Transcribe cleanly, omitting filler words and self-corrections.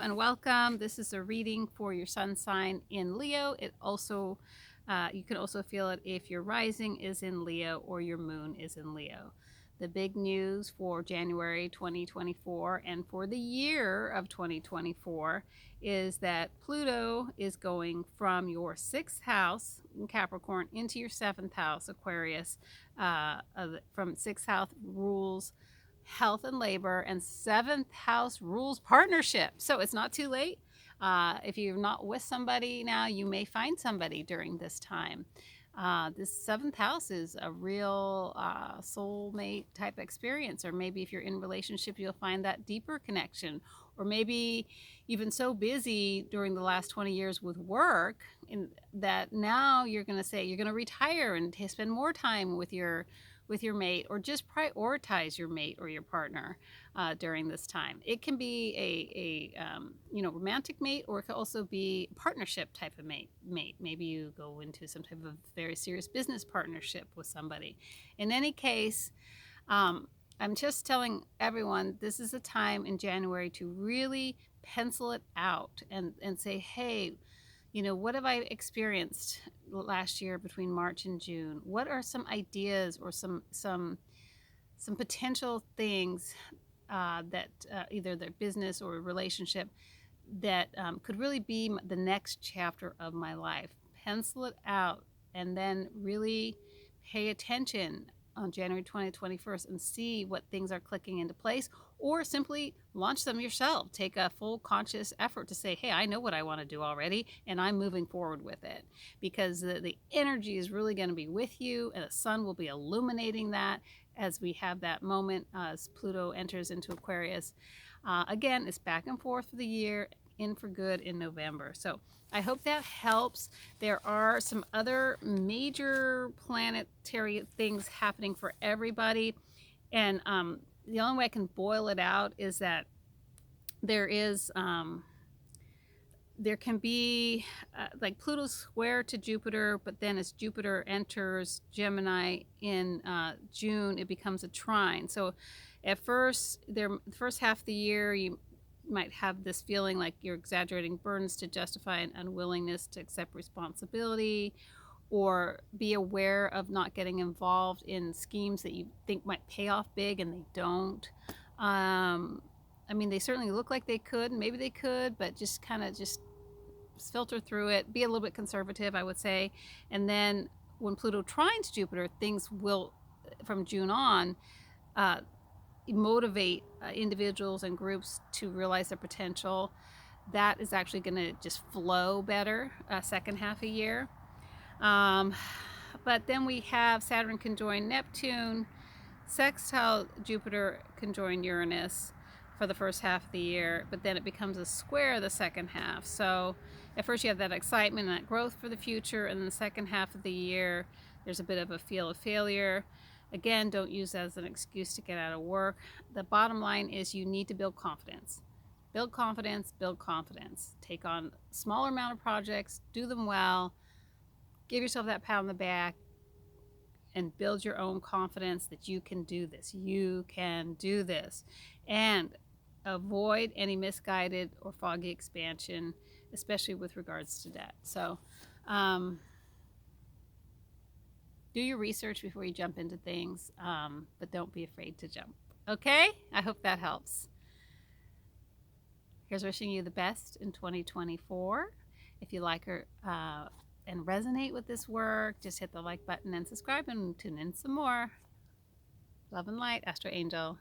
and welcome. This is a reading for your sun sign in Leo. You can also feel it if your rising is in Leo or your moon is in Leo. The big news for January 2024 and for the year of 2024 is that Pluto is going from your 6th house in Capricorn into your 7th house, Aquarius. From 6th house rules health and labor, and 7th house rules partnership. So it's not too late. If you're not with somebody now, you may find somebody during this time. This 7th house is a real soulmate type experience, or maybe if you're in relationship, you'll find that deeper connection, or maybe even so busy during the last 20 years with work that now you're going to say you're going to retire and spend more time with your mate, or just prioritize your mate or your partner during this time. It can be a romantic mate, or it could also be a partnership type of mate. Maybe you go into some type of very serious business partnership with somebody. In any case, I'm just telling everyone this is a time in January to really pencil it out and say, hey, what have I experienced last year between March and June? What are some ideas or some potential things that either their business or relationship that could really be the next chapter of my life? Pencil it out and then really pay attention on January 20th, 21st, and see what things are clicking into place, or simply launch them yourself. Take a full conscious effort to say, hey, I know what I want to do already, and I'm moving forward with it, because the energy is really going to be with you, and the sun will be illuminating that as we have that moment as Pluto enters into Aquarius. Again, it's back and forth for the year, in for good in November. So I hope that helps. There are some other major planetary things happening for everybody. And the only way I can boil it out is that there can be like Pluto's square to Jupiter, but then as Jupiter enters Gemini in June, it becomes a trine. So at first, the first half of the year, you might have this feeling like you're exaggerating burdens to justify an unwillingness to accept responsibility, or be aware of not getting involved in schemes that you think might pay off big and they don't. They certainly look like they could, and maybe they could, but just kind of just filter through it, be a little bit conservative, I would say. And then when Pluto trines Jupiter, things will, from June on, motivate individuals and groups to realize their potential. That is actually going to just flow better second half of year. But then we have Saturn conjoin Neptune, sextile Jupiter conjoin Uranus for the first half of the year, but then it becomes a square the second half. So at first you have that excitement and that growth for the future, and in the second half of the year there's a bit of a feel of failure. Again, don't use that as an excuse to get out of work. The bottom line is you need to build confidence. Build confidence, build confidence. Take on a smaller amount of projects, do them well, give yourself that pat on the back, and build your own confidence that you can do this. You can do this. And avoid any misguided or foggy expansion, especially with regards to debt. So do your research before you jump into things, but don't be afraid to jump. Okay? I hope that helps. Here's wishing you the best in 2024. If you like her and resonate with this work, just hit the like button and subscribe and tune in some more. Love and light, Astro Angel.